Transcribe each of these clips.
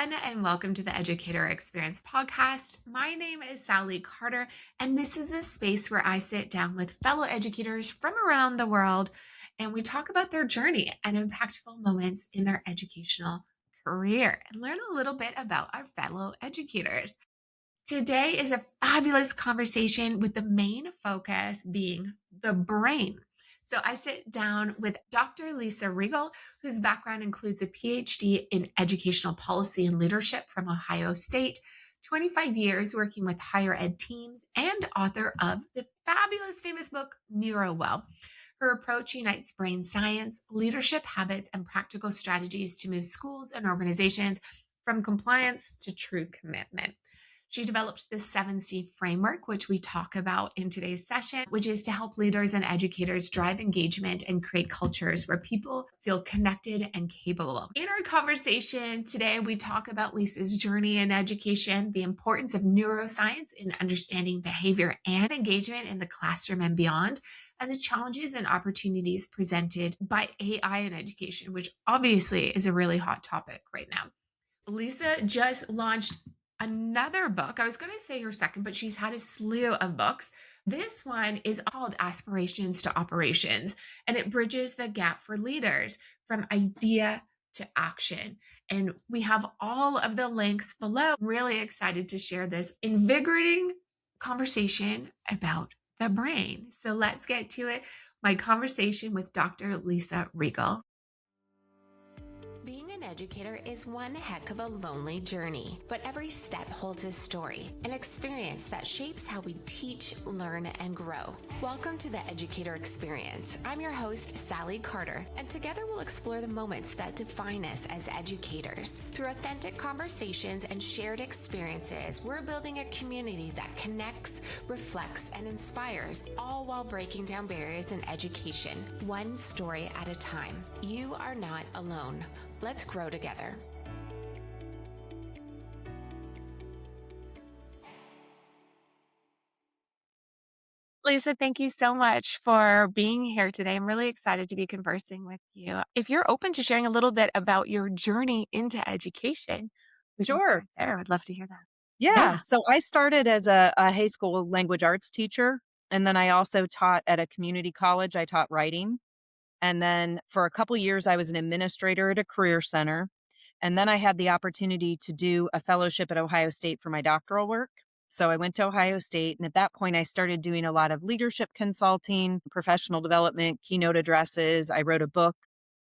everyone, and welcome to the Educator Experience podcast. My name is Salli Carter, and this is a space where I sit down with fellow educators from around the world and we talk about their journey and impactful moments in their educational career and learn a little bit about our fellow educators. Today is a fabulous conversation with the main focus being the brain. So I sit down with Dr. Lisa Riegel, whose background includes a PhD in educational policy and leadership from Ohio State, 25 years working with higher ed teams, and author of the fabulous famous book, NeuroWell. Her approach unites brain science, leadership habits, and practical strategies to move schools and organizations from compliance to true commitment. She developed the 7C framework, which we talk about in today's session, which is to help leaders and educators drive engagement and create cultures where people feel connected and capable. In our conversation today, we talk about Lisa's journey in education, the importance of neuroscience in understanding behavior and engagement in the classroom and beyond, and the challenges and opportunities presented by AI in education, which obviously is a really hot topic right now. Lisa just launched another book. I was going to say her second, but she's had a slew of books. This one is called Aspirations to Operations, and it bridges the gap for leaders from idea to action. And we have all of the links below. Really excited to share this invigorating conversation about the brain. So let's get to it. My conversation with Dr. Lisa Riegel. Being an educator is one heck of a lonely journey, but every step holds a story, an experience that shapes how we teach, learn, and grow. Welcome to the Educator Experience. I'm your host, Salli Carter, and together we'll explore the moments that define us as educators. Through authentic conversations and shared experiences, we're building a community that connects, reflects, and inspires, all while breaking down barriers in education, one story at a time. You are not alone. Let's grow together. Lisa, thank you so much for being here today. I'm really excited to be conversing with you. If you're open to sharing a little bit about your journey into education, we can Sure. start there. I'd love to hear that. Yeah. Yeah. So I started as a high school language arts teacher. And then I also taught at a community college. I taught writing. And then for a couple years, I was an administrator at a career center. And then I had the opportunity to do a fellowship at Ohio State for my doctoral work. So I went to Ohio State. And at that point, I started doing a lot of leadership consulting, professional development, keynote addresses. I wrote a book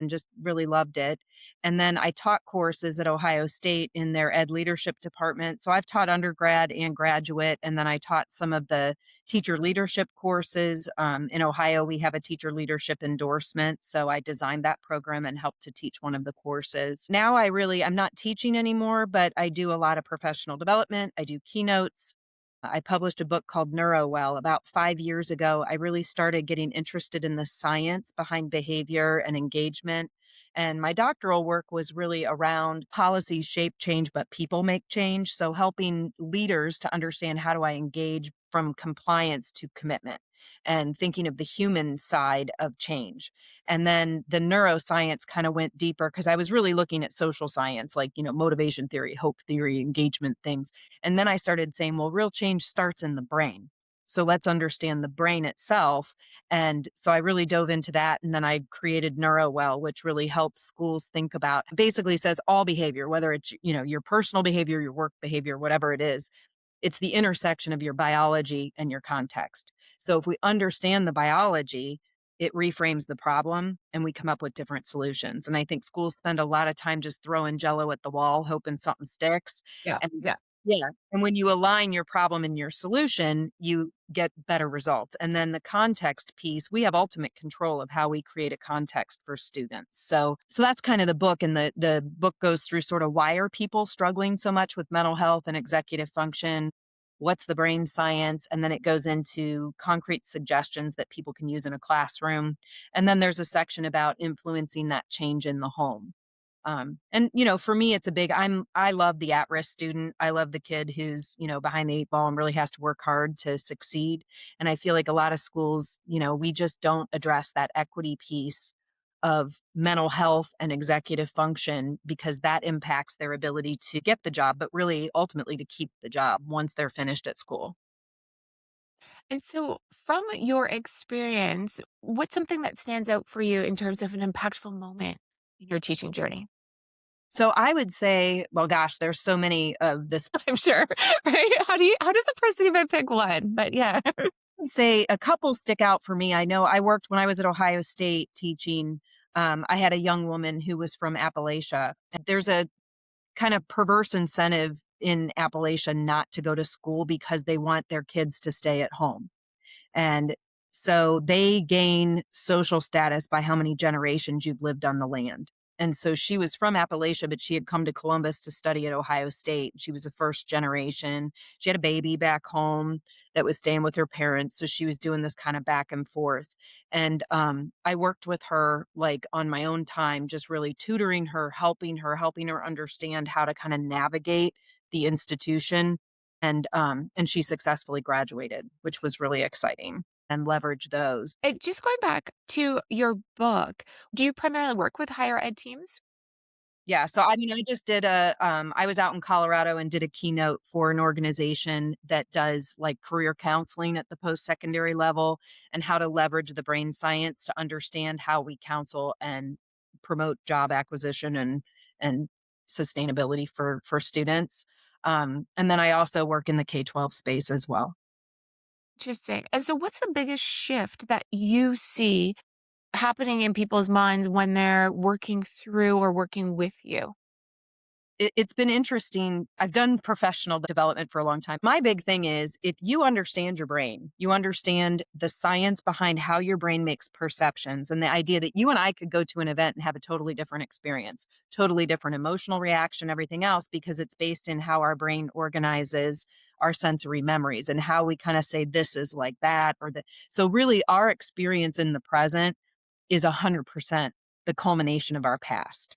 and just really loved it. And then I taught courses at Ohio State in their ed leadership department. So I've taught undergrad and graduate. And then I taught some of the teacher leadership courses. In Ohio, we have a teacher leadership endorsement. So I designed that program and helped to teach one of the courses. Now I'm not teaching anymore, but I do a lot of professional development. I do keynotes. I published a book called NeuroWell about 5 years ago. I really started getting interested in the science behind behavior and engagement. And my doctoral work was really around policies shape change, but people make change. So helping leaders to understand how do I engage from compliance to commitment and thinking of the human side of change. And then the neuroscience kind of went deeper because I was really looking at social science, like, motivation theory, hope theory, engagement things. And then I started saying, well, real change starts in the brain. So let's understand the brain itself. And so I really dove into that. And then I created NeuroWell, which really helps schools think about, basically says all behavior, whether it's, your personal behavior, your work behavior, whatever it is, it's the intersection of your biology and your context. So if we understand the biology, it reframes the problem and we come up with different solutions. And I think schools spend a lot of time just throwing jello at the wall, hoping something sticks. Yeah. And Yeah. yeah. And when you align your problem and your solution, you get better results. And then the context piece, we have ultimate control of how we create a context for students. So that's kind of the book. And the book goes through sort of why are people struggling so much with mental health and executive function? What's the brain science? And then it goes into concrete suggestions that people can use in a classroom. And then there's a section about influencing that change in the home. For me, it's I love the at-risk student. I love the kid who's, behind the eight ball and really has to work hard to succeed. And I feel like a lot of schools, we just don't address that equity piece of mental health and executive function because that impacts their ability to get the job, but really ultimately to keep the job once they're finished at school. And so, from your experience, what's something that stands out for you in terms of an impactful moment in your teaching journey? So I would say, well, gosh, there's so many of this. I'm sure, right? How does a person even pick one? But yeah. I'd say a couple stick out for me. I know I worked when I was at Ohio State teaching. I had a young woman who was from Appalachia. And there's a kind of perverse incentive in Appalachia not to go to school because they want their kids to stay at home. And so they gain social status by how many generations you've lived on the land. And so she was from Appalachia, but she had come to Columbus to study at Ohio State. She was a first generation. She had a baby back home that was staying with her parents. So she was doing this kind of back and forth. And I worked with her like on my own time, just really tutoring her, helping her understand how to kind of navigate the institution and she successfully graduated, which was really exciting and leverage those. And just going back to your book, do you primarily work with higher ed teams? Yeah, so I mean, I just did I was out in Colorado and did a keynote for an organization that does like career counseling at the post-secondary level and how to leverage the brain science to understand how we counsel and promote job acquisition and sustainability for students. And then I also work in the K-12 space as well. Interesting. And so, what's the biggest shift that you see happening in people's minds when they're working through or working with you? It's been interesting. I've done professional development for a long time. My big thing is if you understand your brain, you understand the science behind how your brain makes perceptions and the idea that you and I could go to an event and have a totally different experience, totally different emotional reaction, everything else, because it's based in how our brain organizes our sensory memories and how we kind of say this is like that or that. So really our experience in the present is 100% the culmination of our past.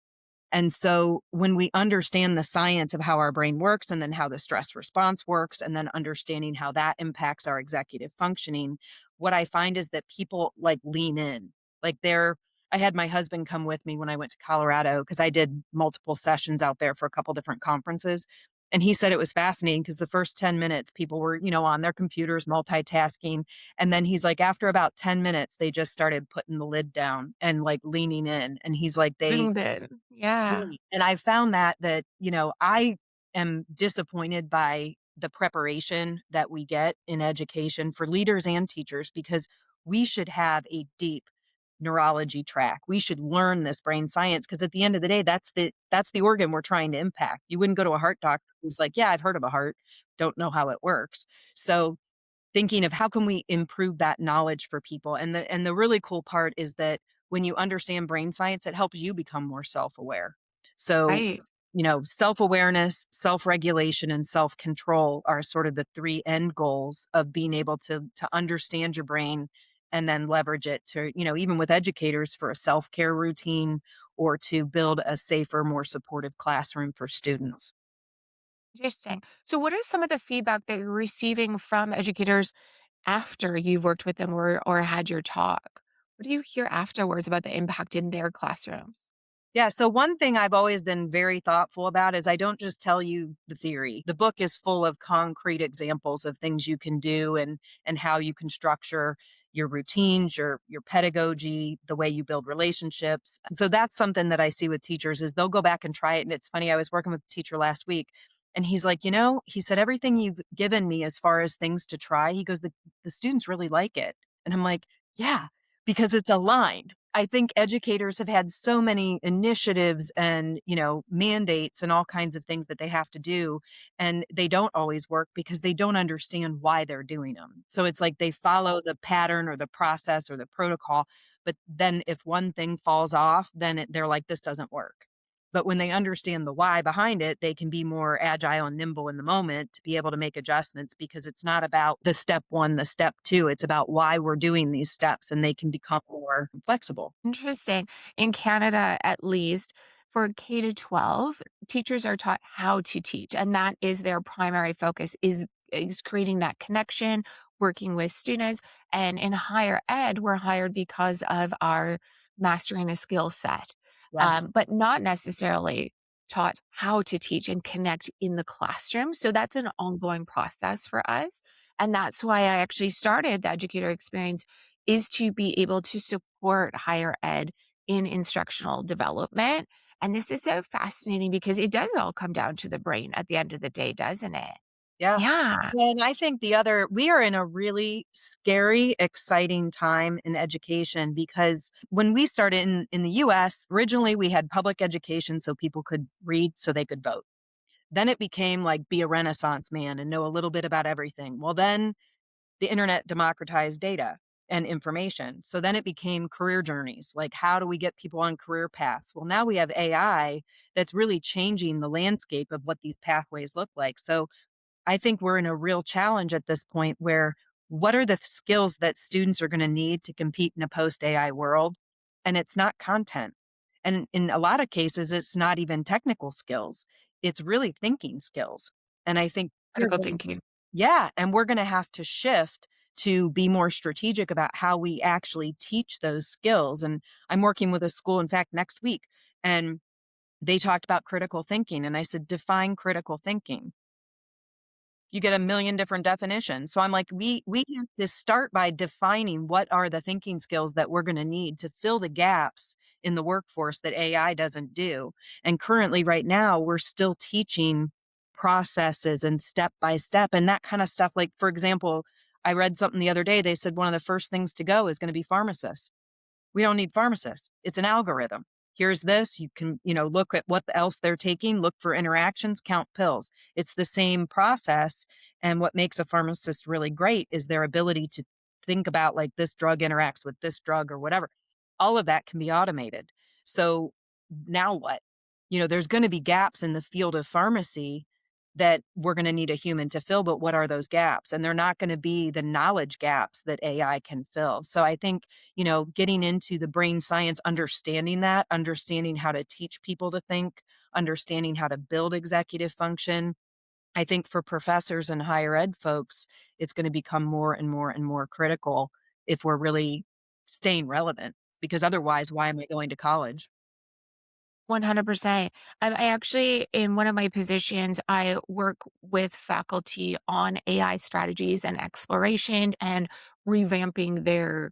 And so when we understand the science of how our brain works and then how the stress response works, and then understanding how that impacts our executive functioning, what I find is that people like lean in. Like I had my husband come with me when I went to Colorado because I did multiple sessions out there for a couple different conferences. And he said it was fascinating because the first 10 minutes, people were, on their computers, multitasking. And then he's like, after about 10 minutes, they just started putting the lid down and like leaning in. And he's like, Zoomed in. Yeah. Right. And I found that, I am disappointed by the preparation that we get in education for leaders and teachers because we should have a deep neurology track. We should learn this brain science because at the end of the day, that's the organ we're trying to impact. You wouldn't go to a heart doctor who's like, "Yeah, I've heard of a heart, don't know how it works." So thinking of how can we improve that knowledge for people. And the really cool part is that when you understand brain science, it helps you become more self-aware. So, Right. self-awareness, self-regulation, and self-control are sort of the three end goals of being able to understand your brain and then leverage it to, even with educators for a self-care routine or to build a safer, more supportive classroom for students. Interesting. So, what are some of the feedback that you're receiving from educators after you've worked with them or had your talk? What do you hear afterwards about the impact in their classrooms? Yeah. So one thing I've always been very thoughtful about is I don't just tell you the theory. The book is full of concrete examples of things you can do and how you can structure your routines, your pedagogy, the way you build relationships. So that's something that I see with teachers is they'll go back and try it. And it's funny, I was working with a teacher last week and he's like, he said, everything you've given me as far as things to try, he goes, the students really like it. And I'm like, yeah, because it's aligned. I think educators have had so many initiatives and, mandates and all kinds of things that they have to do. And they don't always work because they don't understand why they're doing them. So it's like they follow the pattern or the process or the protocol. But then if one thing falls off, then they're like, this doesn't work. But when they understand the why behind it, they can be more agile and nimble in the moment to be able to make adjustments because it's not about the step one, the step two. It's about why we're doing these steps and they can become more flexible. Interesting. In Canada, at least, for K to 12, teachers are taught how to teach, and that is their primary focus is creating that connection, working with students. And in higher ed, we're hired because of our mastering a skill set, Yes. but not necessarily taught how to teach and connect in the classroom. So that's an ongoing process for us. And that's why I actually started the Educator Experience is to be able to support higher ed in instructional development. And this is so fascinating because it does all come down to the brain at the end of the day, doesn't it? Yeah. Yeah. And I think we are in a really scary, exciting time in education because when we started in the US, originally we had public education so people could read so they could vote. Then it became like be a Renaissance man and know a little bit about everything. Well, then the internet democratized data and information. So then it became career journeys. Like, how do we get people on career paths? Well, now we have AI that's really changing the landscape of what these pathways look like. So I think we're in a real challenge at this point where what are the skills that students are going to need to compete in a post AI world? And it's not content. And in a lot of cases, it's not even technical skills. It's really thinking skills. And I think we're Critical going thinking. yeah, and we're gonna have to shift to be more strategic about how we actually teach those skills, and I'm working with a school, in fact, next week, and they talked about critical thinking, and I said, "Define critical thinking." You get a million different definitions. So I'm like, we have to start by defining what are the thinking skills that we're going to need to fill the gaps in the workforce that AI doesn't do. And currently right now we're still teaching processes and step by step and that kind of stuff. Like for example, I read something the other day. They said one of the first things to go is going to be pharmacists. We don't need pharmacists. It's an algorithm. Here's this. You can, look at what else they're taking, look for interactions, count pills. It's the same process. And what makes a pharmacist really great is their ability to think about like this drug interacts with this drug or whatever. All of that can be automated. So now what? There's going to be gaps in the field of pharmacy that we're going to need a human to fill, but what are those gaps? And they're not going to be the knowledge gaps that AI can fill. So I think getting into the brain science, understanding that, understanding how to teach people to think, understanding how to build executive function. I think for professors and higher ed folks, it's going to become more and more and more critical if we're really staying relevant, because otherwise, why am I going to college? 100%. I actually, in one of my positions, I work with faculty on AI strategies and exploration and revamping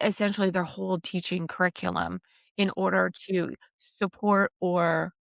essentially their whole teaching curriculum in order to support or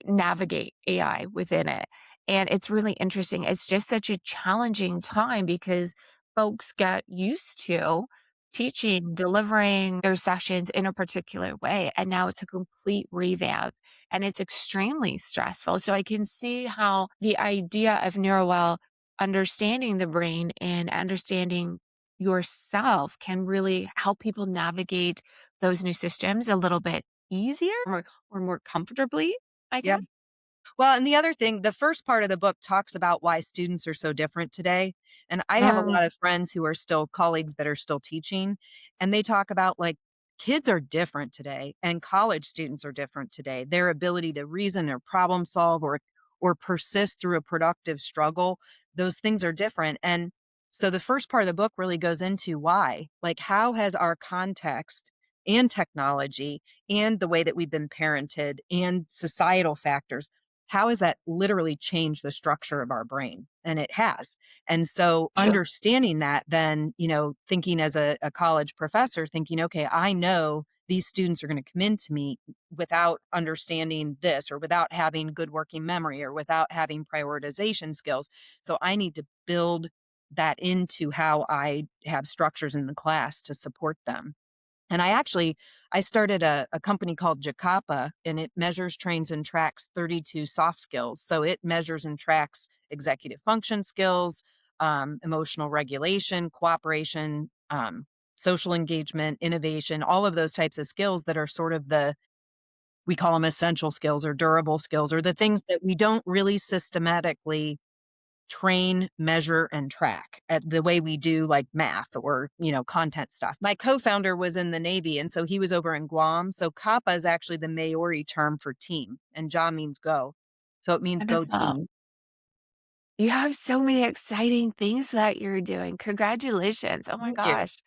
navigate AI within it. And it's really interesting. It's just such a challenging time because folks get used to teaching, delivering their sessions in a particular way. And now it's a complete revamp and it's extremely stressful. So I can see how the idea of NeuroWell understanding the brain and understanding yourself can really help people navigate those new systems a little bit easier or more comfortably, I Yeah. guess. Well, and the other thing, the first part of the book talks about why students are so different today. And I have a Mm, lot of friends who are still colleagues that are still teaching, and they talk about like kids are different today and college students are different today. Their ability to reason or problem solve or persist through a productive struggle, those things are different. And so the first part of the book really goes into why. Like how has our context and technology and the way that we've been parented and societal factors, how has that literally changed the structure of our brain? And it has. And so sure. understanding that, then, thinking as a college professor, thinking, okay, I know these students are going to come into me without understanding this or without having good working memory or without having prioritization skills. So I need to build that into how I have structures in the class to support them. And I started a company called Jacapa, and it measures, trains, and tracks 32 soft skills. So it measures and tracks executive function skills, emotional regulation, cooperation, social engagement, innovation, all of those types of skills that are sort of we call them essential skills or durable skills, or the things that we don't really systematically train, measure, and track at the way we do like math or, content stuff. My co-founder was in the Navy, and so he was over in Guam. So Kappa is actually the Maori term for team, and Ja means go. So it means go Wonderful. team. You have so many exciting things that you're doing. Congratulations. Oh my Thank you. gosh.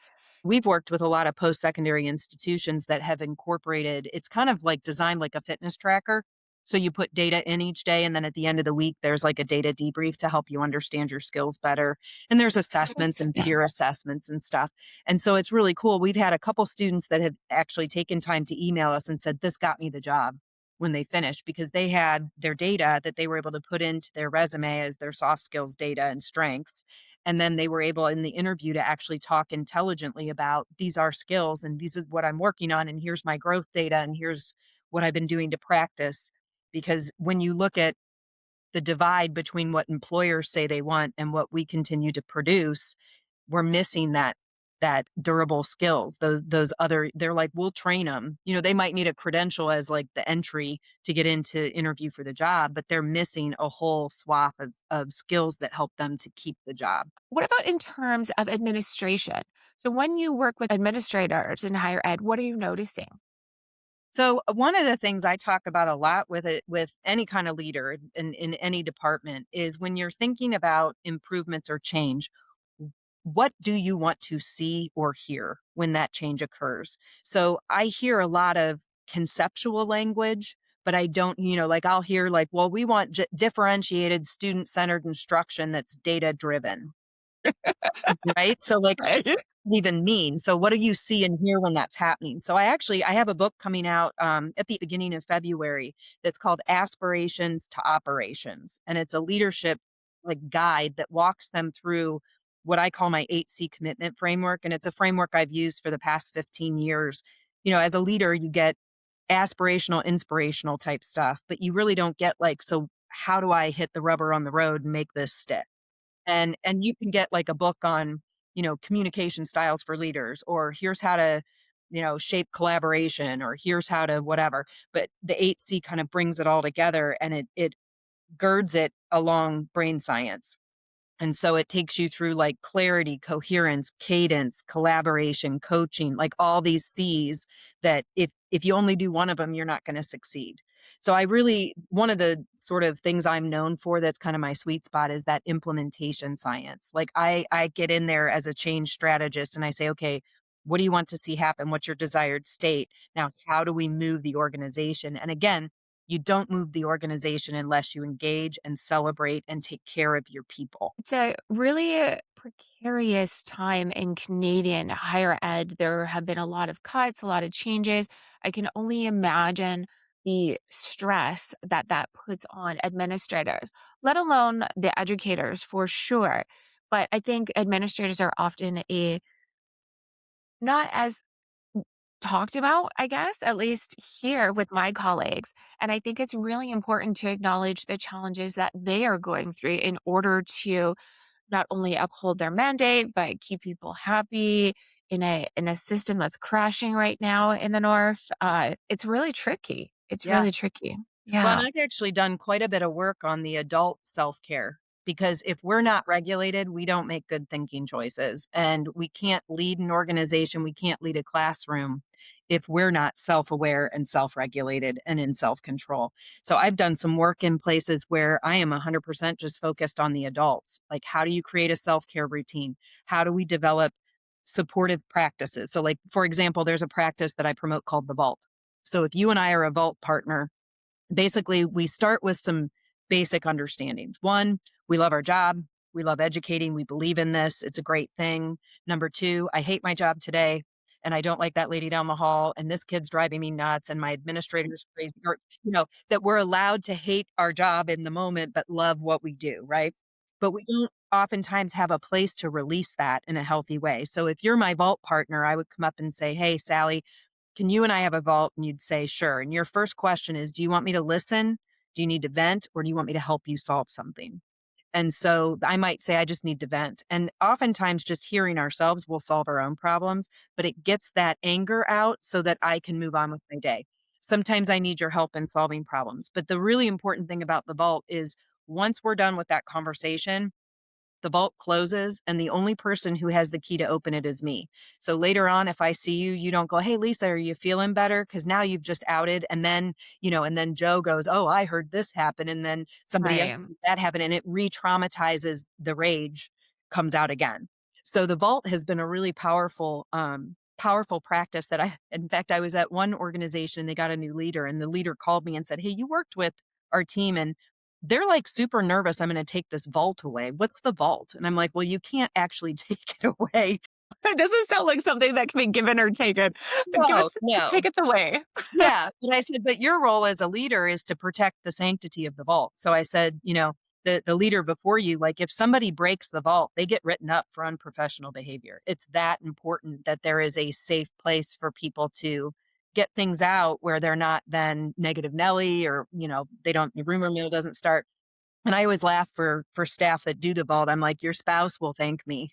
we've worked with a lot of post-secondary institutions that have incorporated it's kind of like designed like a fitness tracker. So you put data in each day, and then at the end of the week, there's like a data debrief to help you understand your skills better. And there's assessments and Interesting. peer assessments and stuff. And so it's really cool. We've had a couple students that have actually taken time to email us and said, "This got me the job," when they finished, because they had their data that they were able to put into their resume as their soft skills data and strengths. And then they were able in the interview to actually talk intelligently about these are skills and this is what I'm working on and here's my growth data and here's what I've been doing to practice. Because when you look at the divide between what employers say they want and what we continue to produce, we're missing that durable skills. Those other they're like, we'll train them. You know, they might need a credential as like the entry to get into interview for the job, but they're missing a whole swath of skills that help them to keep the job. What about in terms of administration? So when you work with administrators in higher ed, what are you noticing? So one of the things I talk about a lot with it with any kind of leader in any department is when you're thinking about improvements or change, what do you want to see or hear when that change occurs? So I hear a lot of conceptual language, but I don't, like I'll hear like, well, we want differentiated student centered instruction that's data driven. Right? So, like, Right. even mean? So, what do you see and hear when that's happening? So, I have a book coming out at the beginning of February that's called Aspirations to Operations, and it's a leadership like guide that walks them through what I call my 8C commitment framework, and it's a framework I've used for the past 15 years. You know, as a leader, you get aspirational, inspirational type stuff, but you really don't get like, so how do I hit the rubber on the road and make this stick? And you can get like a book on, communication styles for leaders, or here's how to, shape collaboration, or here's how to whatever. But the 8C kind of brings it all together, and it girds it along brain science. And so it takes you through like clarity, coherence, cadence, collaboration, coaching, like all these C's that if you only do one of them, you're not going to succeed. So I really one of the sort of things I'm known for that's kind of my sweet spot is that implementation science. Like I get in there as a change strategist and I say, okay, what do you want to see happen? What's your desired state? Now, how do we move the organization? And again, you don't move the organization unless you engage and celebrate and take care of your people. It's a really precarious time in Canadian higher ed. There have been a lot of cuts, a lot of changes. I can only imagine the stress that that puts on administrators, let alone the educators for sure. But I think administrators are often a not as talked about, I guess, at least here with my colleagues. And I think it's really important to acknowledge the challenges that they are going through in order to not only uphold their mandate, but keep people happy in a system that's crashing right now in the north. It's really tricky. It's Yeah. really tricky. Well, and Yeah. I've actually done quite a bit of work on the adult self care because if we're not regulated, we don't make good thinking choices. And we can't lead an organization, we can't lead a classroom if we're not self aware and self regulated and in self control. So I've done some work in places where I am 100% just focused on the adults. Like, how do you create a self care routine? How do we develop supportive practices? So, like, for example, there's a practice that I promote called the vault. So if you and I are a vault partner, basically, we start with some basic understandings. One, we love our job. We love educating. We believe in this. It's a great thing. Number two, I hate my job today. And I don't like that lady down the hall. And this kid's driving me nuts. And my administrator's crazy. Or, that we're allowed to hate our job in the moment, but love what we do. Right. But we don't oftentimes have a place to release that in a healthy way. So if you're my vault partner, I would come up and say, "Hey, Sally, can you and I have a vault?" And you'd say, "Sure." And your first question is, do you want me to listen? Do you need to vent? Or do you want me to help you solve something? And so I might say, I just need to vent. And oftentimes, just hearing ourselves will solve our own problems, but it gets that anger out so that I can move on with my day. Sometimes I need your help in solving problems. But the really important thing about the vault is once we're done with that conversation, the vault closes and the only person who has the key to open it is me. So later on, if I see you, you don't go, "Hey, Lisa, are you feeling better?" Because now you've just outed. And then, and then Joe goes, "Oh, I heard this happen." And then somebody else Right. heard that happened. And it re traumatizes the rage comes out again. So the vault has been a really powerful practice that in fact, I was at one organization, they got a new leader, and the leader called me and said, "Hey, you worked with our team and they're like super nervous. I'm going to take this vault away. What's the vault?" And I'm like, "Well, you can't actually take it away." It doesn't sound like something that can be given or taken. Give No, us no. take it away. Yeah, but I said, "But your role as a leader is to protect the sanctity of the vault." So I said, the leader before you, like if somebody breaks the vault, they get written up for unprofessional behavior. It's that important that there is a safe place for people to get things out where they're not then negative Nelly or, they don't the rumor mill doesn't start. And I always laugh for staff that do the vault. I'm like, "Your spouse will thank me."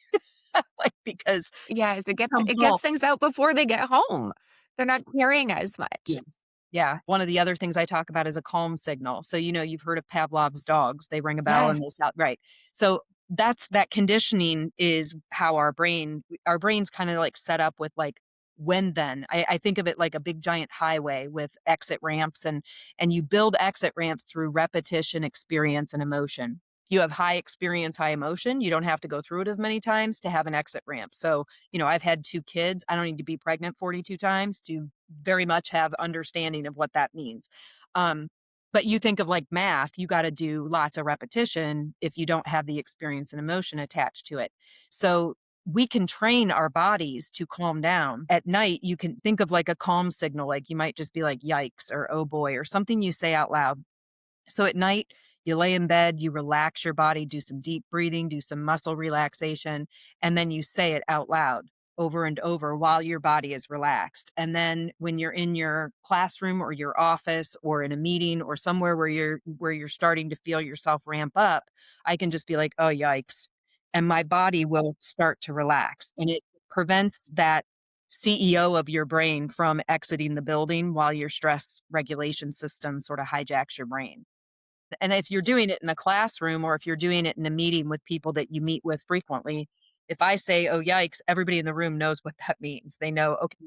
Like because Yes, some it gets vault. things out before they get home. They're not carrying as much. Yes. Yeah. One of the other things I talk about is a calm signal. So, you've heard of Pavlov's dogs. They ring a bell Yes. and they sound right. So that conditioning is how our brain's kind of like set up with like when then. I think of it like a big giant highway with exit ramps and you build exit ramps through repetition, experience, and emotion. If you have high experience, high emotion, you don't have to go through it as many times to have an exit ramp. So, I've had 2 kids. I don't need to be pregnant 42 times to very much have understanding of what that means. Um, but you think of like math, you got to do lots of repetition if you don't have the experience and emotion attached to it. So we can train our bodies to calm down. At night, you can think of like a calm signal, like you might just be like, yikes, or oh boy, or something you say out loud. So at night, you lay in bed, you relax your body, do some deep breathing, do some muscle relaxation, and then you say it out loud over and over while your body is relaxed. And then when you're in your classroom or your office or in a meeting or somewhere where you're starting to feel yourself ramp up, I can just be like, "Oh yikes." And my body will start to relax. And it prevents that CEO of your brain from exiting the building while your stress regulation system sort of hijacks your brain. And if you're doing it in a classroom or if you're doing it in a meeting with people that you meet with frequently, if I say, "Oh, yikes," everybody in the room knows what that means. They know, okay,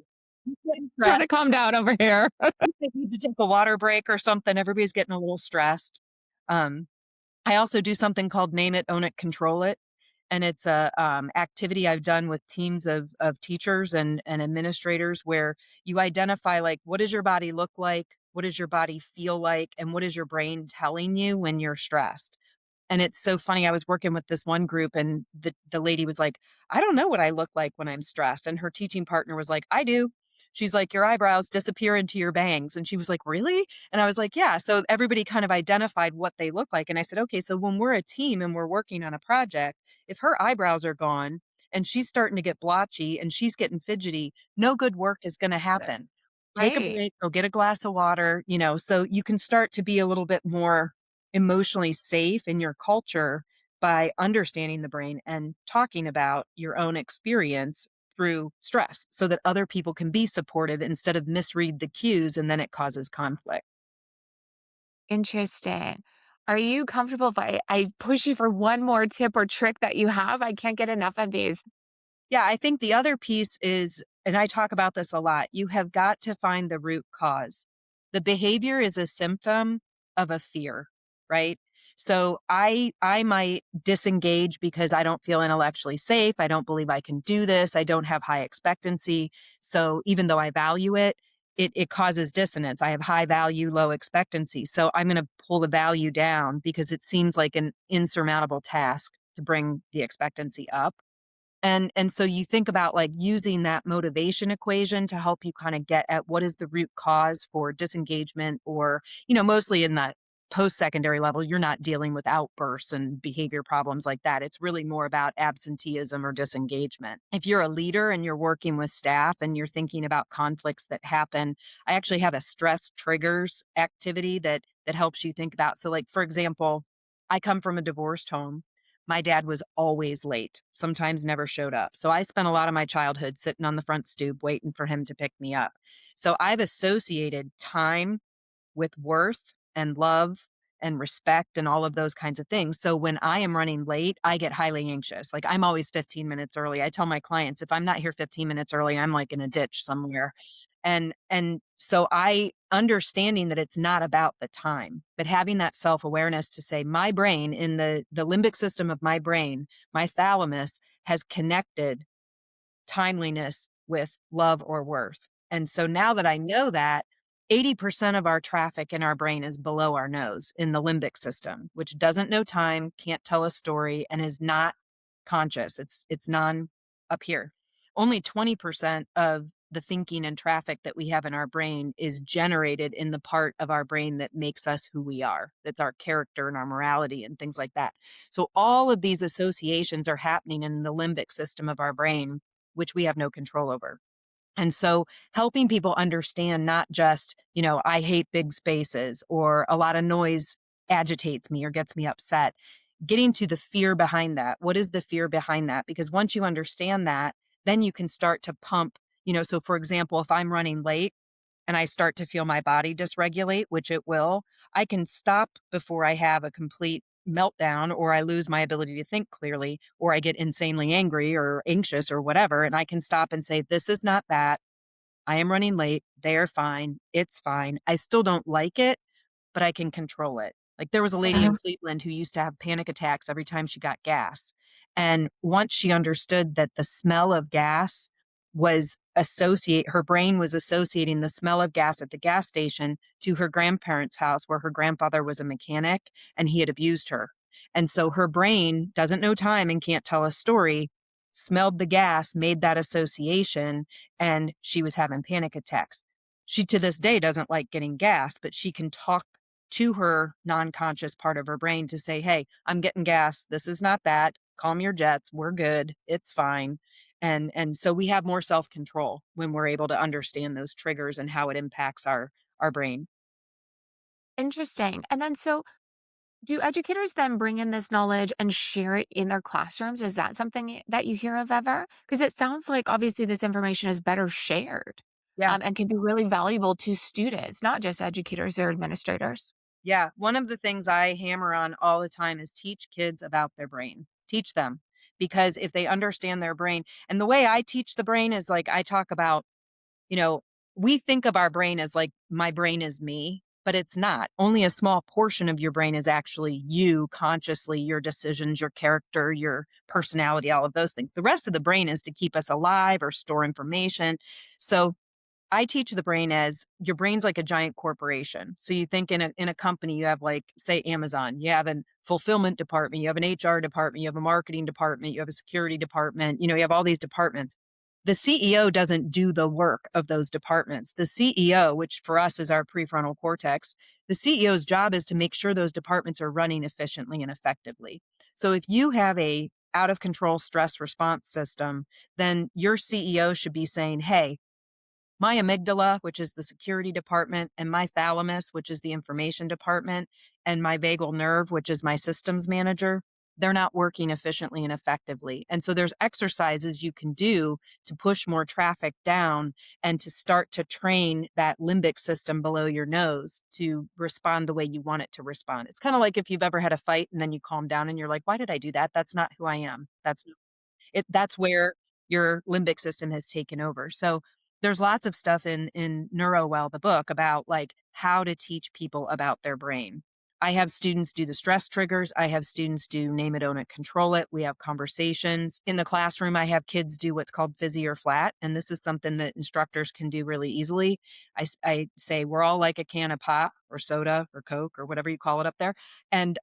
he's getting Trying stressed. to calm down over here. They need to take a water break or something. Everybody's getting a little stressed. Um, I also do something called Name It, Own It, Control It. And it's a activity I've done with teams of teachers and administrators where you identify like what does your body look like, what does your body feel like, and what is your brain telling you when you're stressed. And it's so funny. I was working with this one group and the lady was like, "I don't know what I look like when I'm stressed." And her teaching partner was like, "I do." She's like, "Your eyebrows disappear into your bangs." And she was like, "Really?" And I was like, "Yeah." So everybody kind of identified what they look like. And I said, "Okay, so when we're a team and we're working on a project, if her eyebrows are gone and she's starting to get blotchy and she's getting fidgety, no good work is going to happen. Take a Right. break, go get a glass of water, so you can start to be a little bit more emotionally safe in your culture by understanding the brain and talking about your own experience through stress so that other people can be supportive instead of misread the cues and then it causes conflict. Interesting. Are you comfortable if I push you for one more tip or trick that you have? I can't get enough of these. Yeah, I think the other piece is, and I talk about this a lot, you have got to find the root cause. The behavior is a symptom of a fear, right? So I might disengage because I don't feel intellectually safe. I don't believe I can do this. I don't have high expectancy. So even though I value it, it causes dissonance. I have high value, low expectancy. So I'm going to pull the value down because it seems like an insurmountable task to bring the expectancy up. And so you think about like using that motivation equation to help you kind of get at what is the root cause for disengagement or, mostly in the post-secondary level, you're not dealing with outbursts and behavior problems like that. It's really more about absenteeism or disengagement. If you're a leader and you're working with staff and you're thinking about conflicts that happen, I actually have a stress triggers activity that helps you think about. So like for example, I come from a divorced home. My dad was always late, sometimes never showed up. So I spent a lot of my childhood sitting on the front stoop waiting for him to pick me up. So I've associated time with worth and love and respect and all of those kinds of things. So when I am running late, I get highly anxious. Like I'm always 15 minutes early. I tell my clients if I'm not here 15 minutes early, I'm like in a ditch somewhere. And so I understanding that it's not about the time, but having that self-awareness to say my brain in the limbic system of my brain, my thalamus has connected timeliness with love or worth. And so now that I know that, 80% of our traffic in our brain is below our nose in the limbic system, which doesn't know time, can't tell a story, and is not conscious. It's non up here. Only 20% of the thinking and traffic that we have in our brain is generated in the part of our brain that makes us who we are. That's our character and our morality and things like that. So all of these associations are happening in the limbic system of our brain, which we have no control over. And so helping people understand not just, I hate big spaces or a lot of noise agitates me or gets me upset, getting to the fear behind that. What is the fear behind that? Because once you understand that, then you can start to pump, so for example, if I'm running late and I start to feel my body dysregulate, which it will, I can stop before I have a complete meltdown or I lose my ability to think clearly or I get insanely angry or anxious or whatever. And I can stop and say, this is not that. I am running late. They're fine. It's fine. I still don't like it, but I can control it. Like there was a lady in Yeah. Cleveland who used to have panic attacks every time she got gas. And once she understood that the smell of gas her brain was associating the smell of gas at the gas station to her grandparents' house where her grandfather was a mechanic and he had abused her. And so her brain doesn't know time and can't tell a story, smelled the gas, made that association, and she was having panic attacks. She to this day doesn't like getting gas, but she can talk to her non-conscious part of her brain to say, hey, I'm getting gas. This is not that. Calm your jets. We're good. It's fine. And so we have more self-control when we're able to understand those triggers and how it impacts our brain. Interesting. And then so do educators then bring in this knowledge and share it in their classrooms? Is that something that you hear of ever? Because it sounds like obviously this information is better shared, Yeah. and can be really valuable to students, not just educators or administrators. Yeah. One of the things I hammer on all the time is teach kids about their brain. Teach them because if they understand their brain, and the way I teach the brain is like I talk about, you know, we think of our brain as like my brain is me, but it's not. Only a small portion of your brain is actually you consciously, your decisions, your character, your personality, all of those things. The rest of the brain is to keep us alive or store information. So I teach the brain as your brain's like a giant corporation. So you think in a company, you have like, say, Amazon, you have an fulfillment department, you have an HR department, you have a marketing department, you have a security department, you have all these departments. The CEO doesn't do the work of those departments. The CEO, which for us is our prefrontal cortex, the CEO's job is to make sure those departments are running efficiently and effectively. So if you have a out of control stress response system, then your CEO should be saying, hey, my amygdala, which is the security department, and my thalamus, which is the information department, and my vagal nerve, which is my systems manager, they're not working efficiently and effectively. And so there's exercises you can do to push more traffic down and to start to train that limbic system below your nose to respond the way you want it to respond. It's kind of like if you've ever had a fight and then you calm down and you're like, why did I do that? That's not who I am. That's where your limbic system has taken over. So there's lots of stuff in NeuroWell, the book, about like how to teach people about their brain. I have students do the stress triggers. I have students do name it, own it, control it. We have conversations. In the classroom, I have kids do what's called fizzy or flat. And this is something that instructors can do really easily. I say, we're all like a can of pop or soda or Coke or whatever you call it up there. And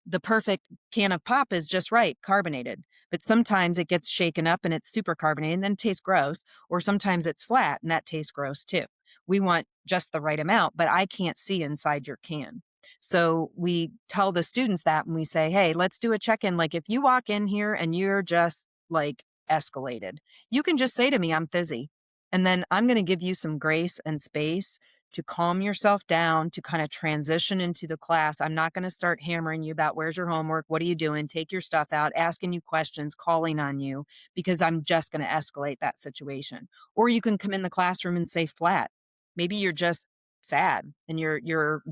the perfect can of pop is just right, carbonated. But sometimes it gets shaken up and it's super carbonated and then tastes gross. Or sometimes it's flat and that tastes gross too. We want just the right amount, but I can't see inside your can. So we tell the students that when we say, hey, let's do a check in. Like if you walk in here and you're just like escalated, you can just say to me, I'm fizzy. And then I'm going to give you some grace and space to calm yourself down, to kind of transition into the class. I'm not going to start hammering you about where's your homework? What are you doing? Take your stuff out, asking you questions, calling on you, because I'm just going to escalate that situation. Or you can come in the classroom and say flat. Maybe you're just sad and you're,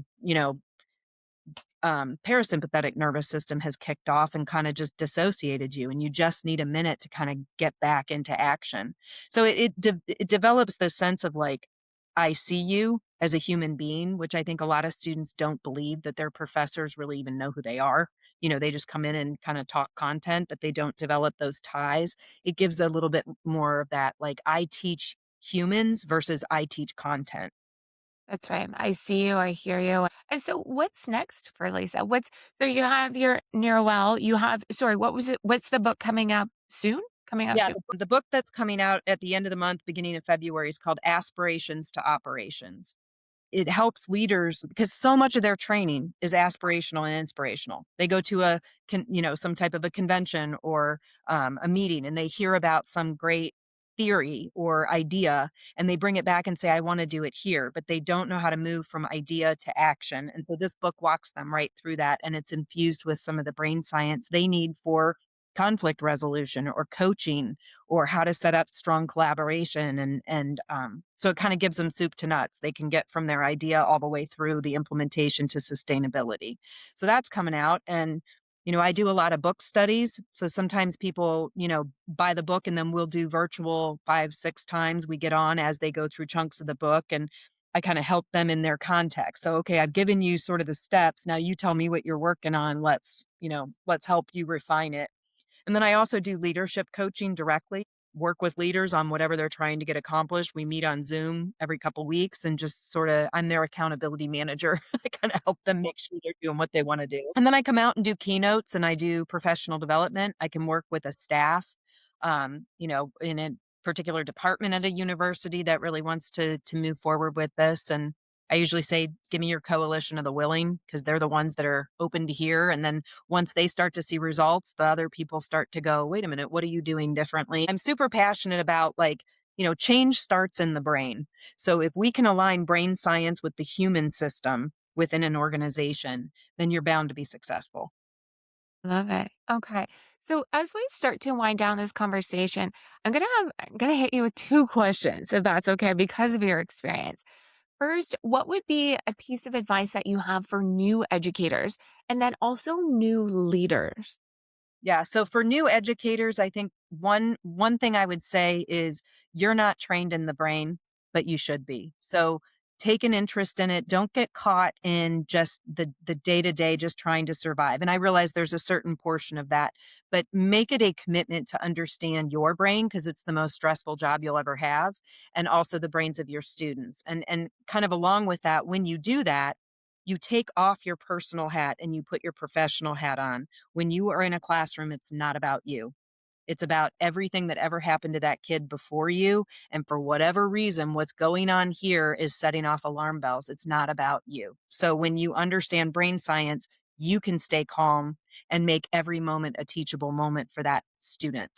parasympathetic nervous system has kicked off and kind of just dissociated you, and you just need a minute to kind of get back into action. So it develops this sense of like, I see you as a human being, which I think a lot of students don't believe that their professors really even know who they are. They just come in and kind of talk content, but they don't develop those ties. It gives a little bit more of that, like, I teach humans versus I teach content. That's right. I see you, I hear you. And so what's next for Lisa? So you have your NeuroWell, you have sorry, what was it? What's the book coming up soon? Coming out Yeah, soon? the book that's coming out at the end of the month, beginning of February, is called Aspirations to Operations. It helps leaders because so much of their training is aspirational and inspirational. They go to some type of a convention or a meeting, and they hear about some great theory or idea, and they bring it back and say, I want to do it here, but they don't know how to move from idea to action. And so this book walks them right through that, and it's infused with some of the brain science they need for conflict resolution or coaching or how to set up strong collaboration, and so it kind of gives them soup to nuts. They can get from their idea all the way through the implementation to sustainability. So that's coming out. And I do a lot of book studies. So sometimes people buy the book, and then we'll do virtual 5 6 times. We get on as they go through chunks of the book, and I kind of help them in their context. So, okay, I've given you sort of the steps. Now you tell me what you're working on. Let's help you refine it. And then I also do leadership coaching directly, work with leaders on whatever they're trying to get accomplished. We meet on Zoom every couple weeks, and just sort of, I'm their accountability manager. I kind of help them make sure they're doing what they want to do. And then I come out and do keynotes, and I do professional development. I can work with a staff, in a particular department at a university that really wants to move forward with this. And I usually say, give me your coalition of the willing, because they're the ones that are open to hear. And then once they start to see results, the other people start to go, wait a minute, what are you doing differently? I'm super passionate about, like, change starts in the brain. So if we can align brain science with the human system within an organization, then you're bound to be successful. Love it. Okay. So as we start to wind down this conversation, I'm gonna hit you with two questions, if that's okay, because of your experience. First, what would be a piece of advice that you have for new educators and then also new leaders? Yeah. So for new educators, I think one thing I would say is you're not trained in the brain, but you should be. So take an interest in it. Don't get caught in just the day to day, just trying to survive. And I realize there's a certain portion of that, but make it a commitment to understand your brain, because it's the most stressful job you'll ever have, and also the brains of your students. And kind of along with that, when you do that, you take off your personal hat and you put your professional hat on. When you are in a classroom, it's not about you. It's about everything that ever happened to that kid before you. And for whatever reason, what's going on here is setting off alarm bells. It's not about you. So when you understand brain science, you can stay calm and make every moment a teachable moment for that student.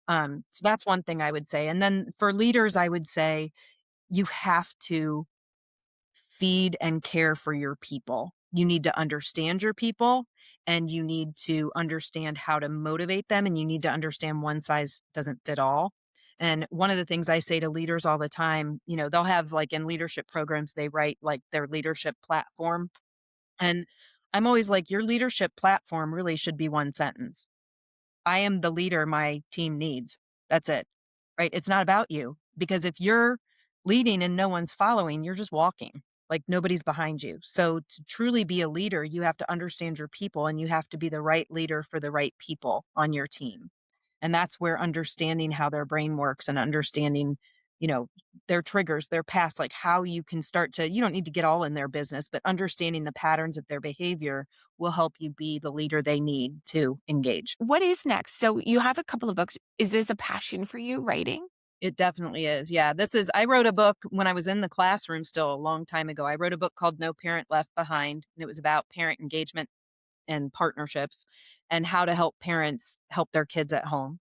So that's one thing I would say. And then for leaders, I would say you have to feed and care for your people. You need to understand your people, and you need to understand how to motivate them, and you need to understand one size doesn't fit all. And one of the things I say to leaders all the time, they'll have, like, in leadership programs, they write like their leadership platform. And I'm always like, your leadership platform really should be one sentence. I am the leader my team needs. That's it. Right? It's not about you, because if you're leading and no one's following, you're just walking. Like, nobody's behind you. So to truly be a leader, you have to understand your people, and you have to be the right leader for the right people on your team. And that's where understanding how their brain works and understanding, you know, their triggers, their past, like how you can start to, you don't need to get all in their business, but understanding the patterns of their behavior will help you be the leader they need to engage. What is next? So you have a couple of books. Is this a passion for you, writing? It definitely is. Yeah. I wrote a book when I was in the classroom still a long time ago. I wrote a book called No Parent Left Behind, and it was about parent engagement and partnerships and how to help parents help their kids at home.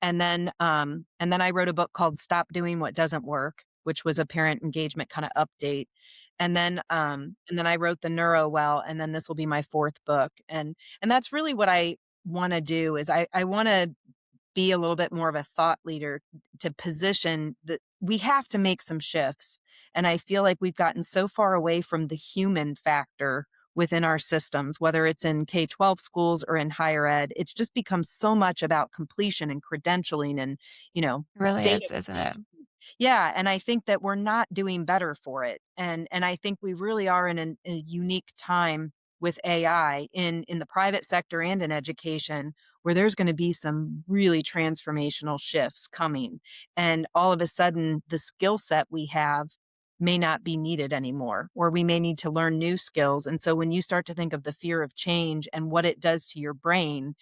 And then I wrote a book called Stop Doing What Doesn't Work, which was a parent engagement kind of update. And then I wrote the NeuroWell, and then this will be my fourth book. And that's really what I want to do is I want to be a little bit more of a thought leader, to position that we have to make some shifts. And I feel like we've gotten so far away from the human factor within our systems, whether it's in K-12 schools or in higher ed. It's just become so much about completion and credentialing and, It really data. is, isn't it? Yeah, and I think that we're not doing better for it, and I think we really are in a unique time with AI in the private sector and in education, where there's going to be some really transformational shifts coming, and all of a sudden, the skill set we have may not be needed anymore, or we may need to learn new skills. And so, when you start to think of the fear of change and what it does to your brain,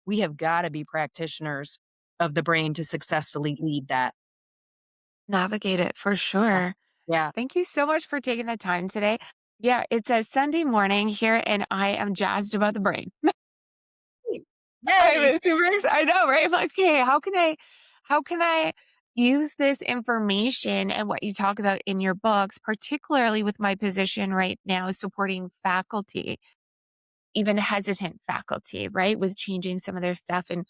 we have got to be practitioners of the brain to successfully lead that. Navigate it for Yeah. sure. Yeah. Thank you so much for taking the time today. Yeah, it's a Sunday morning here, and I am jazzed about the brain. Yay! I'm super excited. I know, right? I'm like, okay, how can I use this information and what you talk about in your books, particularly with my position right now supporting faculty, even hesitant faculty, right? With changing some of their stuff and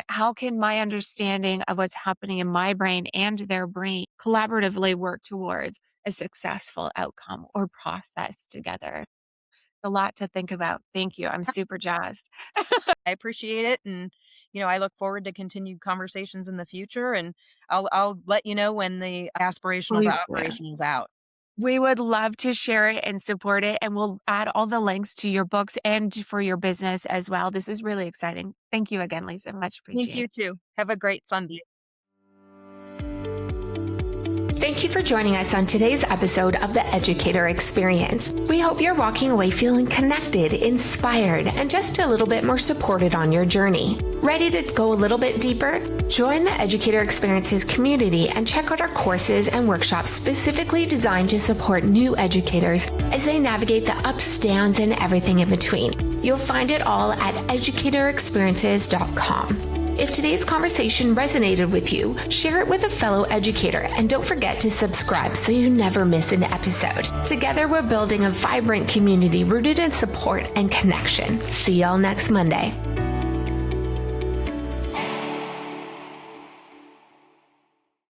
how can my understanding of what's happening in my brain and their brain collaboratively work towards a successful outcome or process together? A lot to think about. Thank you. I'm super jazzed. I appreciate it, and, I look forward to continued conversations in the future, and I'll let you know when the aspirational to Please do. operational is out. We would love to share it and support it, and we'll add all the links to your books and for your business as well. This is really exciting. Thank you again, Lisa. Much Thank appreciated. you too. Have a great Sunday. Thank you for joining us on today's episode of the Educator Experience. We hope you're walking away feeling connected, inspired, and just a little bit more supported on your journey. Ready to go a little bit deeper? Join the Educator Experiences community and check out our courses and workshops specifically designed to support new educators as they navigate the ups, downs, and everything in between. You'll find it all at educatorexperiences.com. If today's conversation resonated with you, share it with a fellow educator and don't forget to subscribe so you never miss an episode. Together, we're building a vibrant community rooted in support and connection. See y'all next Monday.